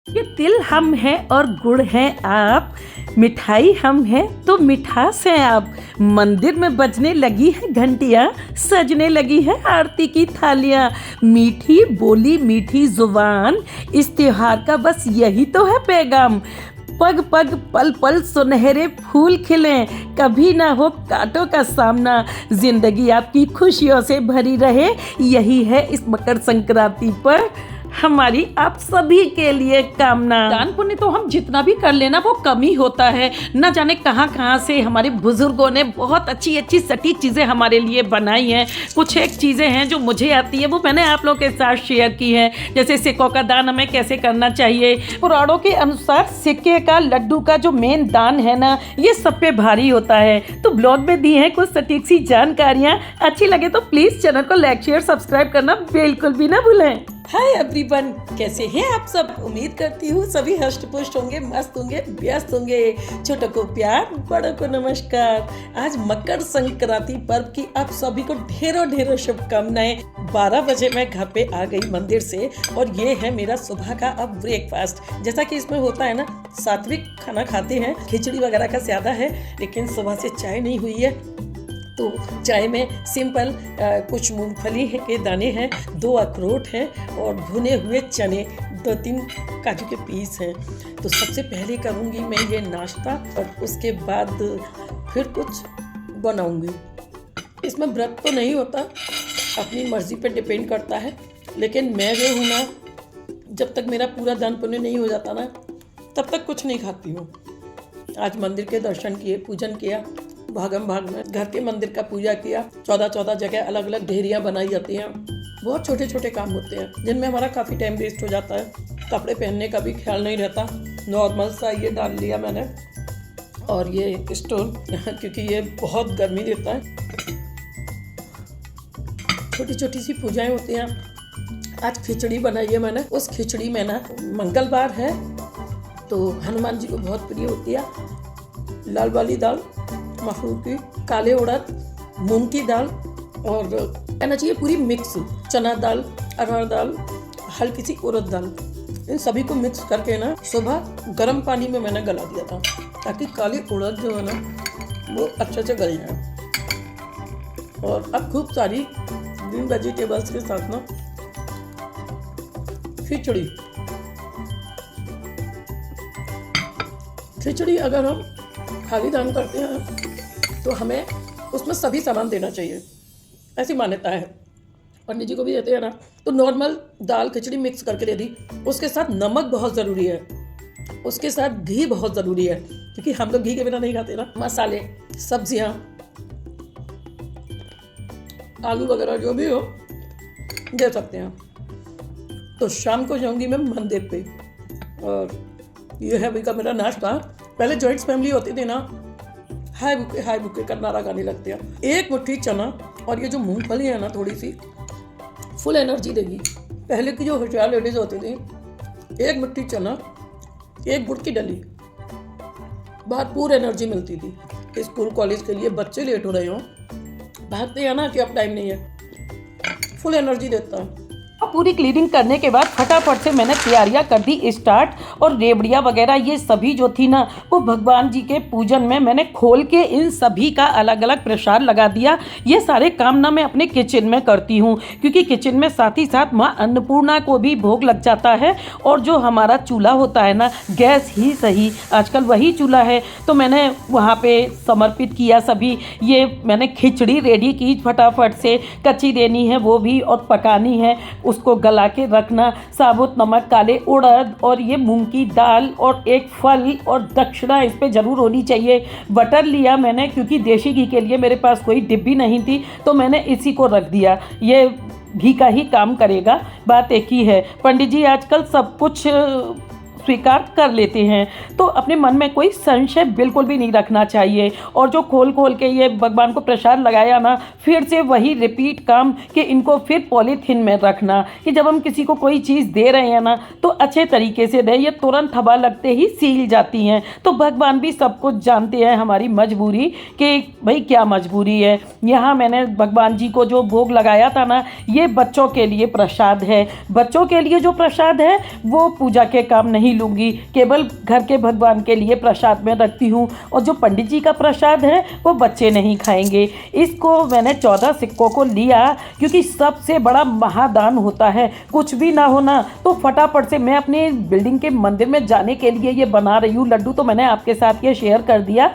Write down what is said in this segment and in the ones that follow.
ये तिल हम हैं और गुड़ हैं आप, मिठाई हम हैं तो मिठास हैं आप। मंदिर में बजने लगी है घंटियाँ, सजने लगी है आरती की थालियाँ। मीठी बोली मीठी जुबान, इस त्योहार का बस यही तो है पैगाम। पग पग पल पल सुनहरे फूल खिलें, कभी ना हो कांटों का सामना। जिंदगी आपकी खुशियों से भरी रहे, यही है इस मकर संक्रांति पर हमारी आप सभी के लिए कामना। दान पुण्य तो हम जितना भी कर लेना वो कम ही होता है। न जाने कहाँ कहाँ से हमारे बुजुर्गों ने बहुत अच्छी अच्छी सटीक चीज़ें हमारे लिए बनाई हैं। कुछ एक चीज़ें हैं जो मुझे आती है, वो मैंने आप लोगों के साथ शेयर की हैं। जैसे सिक्कों का दान हमें कैसे करना चाहिए। पुराणों के अनुसार सिक्के का, लड्डू का जो मेन दान है ना, ये सब पे भारी होता है। तो ब्लॉग में दी हैं कुछ सटीक सी जानकारियाँ। अच्छी लगे तो प्लीज़ चैनल को लाइक शेयर सब्सक्राइब करना बिल्कुल भी ना भूलें। हाय एवरीवन, कैसे हैं आप सब। उम्मीद करती हूँ सभी हष्ट पुष्ट होंगे, मस्त होंगे, व्यस्त होंगे। छोटों को प्यार, बड़ों को नमस्कार। आज मकर संक्रांति पर्व की आप सभी को ढेरों ढेरों शुभकामनाएं। 12 बजे मैं घर पे आ गई मंदिर से और ये है मेरा सुबह का अब ब्रेकफास्ट। जैसा कि इसमें होता है ना, सात्विक खाना खाते हैं, खिचड़ी वगैरह का ज्यादा है, लेकिन सुबह से चाय नहीं हुई है। तो चाय में सिंपल कुछ मूंगफली के दाने हैं, 2 अखरोट हैं और भुने हुए चने, 2-3 काजू के पीस हैं। तो सबसे पहले करूँगी मैं ये नाश्ता और उसके बाद फिर कुछ बनाऊँगी। इसमें व्रत तो नहीं होता, अपनी मर्ज़ी पे डिपेंड करता है, लेकिन मैं जो हूँ ना, जब तक मेरा पूरा दान पुण्य नहीं हो जाता ना, तब तक कुछ नहीं खाती हूँ। आज मंदिर के दर्शन किए, पूजन किया, भागम भाग में घर के मंदिर का पूजा किया। 14 जगह अलग अलग ढेरियाँ बनाई जाती हैं। बहुत छोटे छोटे काम होते हैं जिनमें हमारा काफ़ी टाइम वेस्ट हो जाता है। कपड़े पहनने का भी ख्याल नहीं रहता। नॉर्मल सा ये डाल लिया मैंने, और ये स्टोन क्योंकि ये बहुत गर्मी देता है। छोटी छोटी सी पूजाएं होती हैं। आज खिचड़ी बनाई है मैंने। उस खिचड़ी में ना, मंगलवार है तो हनुमान जी को बहुत प्रिय होती है। लाल वाली दाल, मसूर की, काले उड़द, मूंग की दाल और कहना चाहिए पूरी मिक्स, चना दाल, अरहर दाल, हल्की सी उड़द दाल, इन सभी को मिक्स करके ना सुबह गर्म पानी में मैंने गला दिया था, ताकि काली उड़द जो है ना वो अच्छे से गल जाए। और अब खूब सारी ग्रीन वेजिटेबल्स के साथ ना खिचड़ी अगर हम खाली दान करते हैं तो हमें उसमें सभी सामान देना चाहिए, ऐसी मान्यता है। पंडित जी को भी देते हैं ना। तो नॉर्मल दाल खिचड़ी मिक्स करके दे दी। उसके साथ नमक बहुत ज़रूरी है, उसके साथ घी बहुत ज़रूरी है, क्योंकि हम लोग घी के बिना नहीं खाते ना। मसाले, सब्जियां, आलू वगैरह जो भी हो दे सकते हैं। तो शाम को जाऊंगी मैं मंदिर पे, और ये है अभी का मेरा नाश्ता। पहले जॉइंट्स फैमिली होती थी ना, हाय बुके का नारा गाने लगते हैं। 1 मुट्ठी चना और ये जो मूंगफली है ना, थोड़ी सी फुल एनर्जी देगी। पहले की जो होशियार लेडीज होती थी, 1 मुट्ठी चना, 1 गुड़ की डली, भरपूर एनर्जी मिलती थी। स्कूल कॉलेज के लिए बच्चे लेट हो रहे हो, भागते हैं ना कि अब टाइम नहीं है, फुल एनर्जी देता है। पूरी क्लीनिंग करने के बाद फटाफट से मैंने तैयारियां कर दी स्टार्ट। और रेवड़ियाँ वगैरह ये सभी जो थी ना, वो भगवान जी के पूजन में मैंने खोल के इन सभी का अलग अलग प्रसाद लगा दिया। ये सारे काम ना मैं अपने किचन में करती हूँ, क्योंकि किचन में साथ ही साथ माँ अन्नपूर्णा को भी भोग लग जाता है। और जो हमारा चूल्हा होता है ना, गैस ही सही, आजकल वही चूल्हा है, तो मैंने वहाँ पे समर्पित किया सभी। ये मैंने खिचड़ी रेडी की फटाफट से, कच्ची देनी है वो भी और पकानी है, उसको गला के रखना। साबुत नमक, काले उड़द और ये मूंग की दाल और एक फल और दक्षिणा इस पे ज़रूर होनी चाहिए। बटर लिया मैंने, क्योंकि देसी घी के लिए मेरे पास कोई डिब्बी नहीं थी, तो मैंने इसी को रख दिया। ये घी का ही काम करेगा, बात एक ही है। पंडित जी आजकल सब कुछ स्वीकार कर लेते हैं, तो अपने मन में कोई संशय बिल्कुल भी नहीं रखना चाहिए। और जो खोल खोल के ये भगवान को प्रसाद लगाया ना, फिर से वही रिपीट काम कि इनको फिर पॉलीथीन में रखना, कि जब हम किसी को कोई चीज़ दे रहे हैं ना, तो अच्छे तरीके से दें। ये तुरंत हवा लगते ही सील जाती हैं। तो भगवान भी सब कुछ जानते हैं, हमारी मजबूरी, कि भाई क्या मजबूरी है। यहाँ मैंने भगवान जी को जो भोग लगाया था ना, ये बच्चों के लिए प्रसाद है। बच्चों के लिए जो प्रसाद है वो पूजा के काम नहीं नहीं लूँगी, केवल घर के भगवान के लिए प्रसाद में रखती हूँ और जो पंडित जी का प्रसाद है वो बच्चे नहीं खाएंगे। इसको मैंने 14 सिक्कों को लिया क्योंकि सबसे बड़ा महादान होता है। कुछ भी ना होना तो फटाफट से मैं अपने बिल्डिंग के मंदिर में जाने के लिए ये बना रही हूँ। लड्डू तो मैंने आपके साथ ये शेयर कर दिया,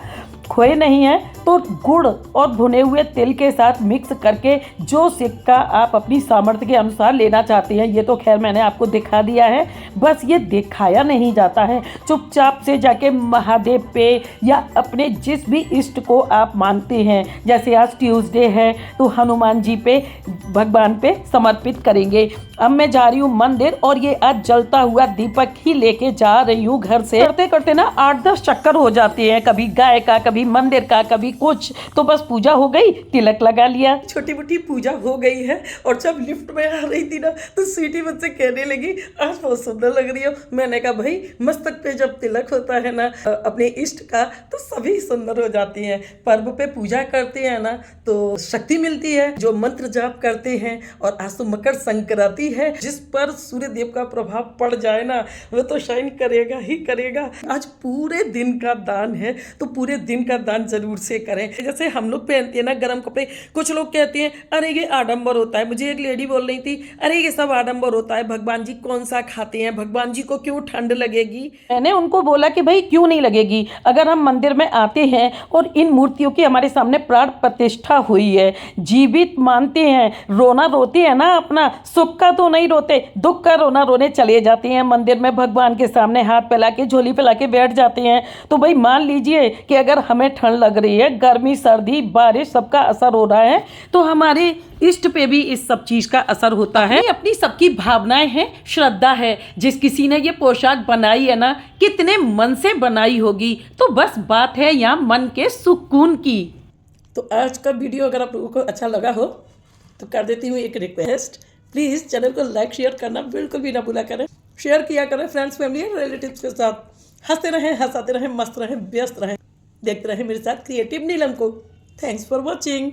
खोए नहीं है तो गुड़ और भुने हुए तिल के साथ मिक्स करके जो सिक्का आप अपनी सामर्थ्य के अनुसार लेना चाहते हैं, ये तो खैर मैंने आपको दिखा दिया है, बस ये दिखाया नहीं जाता है। चुपचाप से जाके महादेव पे या अपने जिस भी इष्ट को आप मानते हैं, जैसे आज ट्यूसडे है तो हनुमान जी पे, भगवान पे समर्पित करेंगे। अब मैं जा रही हूँ मंदिर और ये आज जलता हुआ दीपक ही लेके जा रही हूँ घर से। करते करते ना 8-10 चक्कर हो जाते हैं, कभी गाय का, कभी मंदिर का, कभी कुछ, तो बस पूजा हो गई, तिलक लगा लिया। छोटी मोटी पूजा हो गई है और जब लिफ्ट में आ रही थी ना तो स्वीटी मुझसे कहने लगी आज बहुत सुंदर लग रही हो। मैंने कहा भाई मस्तक पे जब तिलक होता है ना अपने इष्ट का तो सभी सुंदर हो जाती हैं। पर्व पे पूजा करते हैं ना तो शक्ति मिलती है, जो मंत्र जाप करते हैं। और आज तो मकर संक्रांति है, जिस पर सूर्य देव का प्रभाव पड़ जाए ना वो तो शाइन करेगा ही करेगा। आज पूरे दिन का दान है तो पूरे दिन का दान जरूर से करें। जैसे हम लोग पहनते हैं ना गर्म कपड़े, कुछ लोग कहते हैं अरे ये आडंबर होता है। मुझे एक लेडी बोल रही थी अरे ये सब आडंबर होता है, भगवान जी कौन सा खाते हैं, भगवान जी को क्यों ठंड लगेगी। मैंने उनको बोला कि भाई क्यों नहीं लगेगी, अगर हम मंदिर में आते हैं और इन मूर्तियों की हमारे सामने प्राण प्रतिष्ठा हुई है, जीवित मानते हैं, रोना रोते हैं ना, अपना सुख का तो नहीं रोते, दुख का रोना रोने चले जाते हैं मंदिर में, भगवान के सामने हाथ फैला के झोली फैला के बैठ जाते हैं। तो भाई मान लीजिए कि अगर हमें ठंड लग रही है, गर्मी सर्दी बारिश सबका असर हो रहा है, तो हमारे इष्ट पे भी इस सब चीज का असर होता है। अपनी सबकी भावनाएं हैं, श्रद्धा है। जिस किसी ने ये पोशाक बनाई है ना, कितने मन से बनाई होगी, तो बस बात है यहाँ मन के सुकून की। तो आज का वीडियो अगर आप लोगों को अच्छा लगा हो तो कर देती हूँ एक रिक्वेस्ट, प्लीज़ चैनल को लाइक शेयर करना बिल्कुल भी ना भूला करें। शेयर किया करें फ्रेंड्स फैमिली और रिलेटिव्स के साथ। हंसते रहें, हंसाते रहें, मस्त रहें, व्यस्त रहें, देखते रहें मेरे साथ क्रिएटिव नीलम को। Thanks for watching.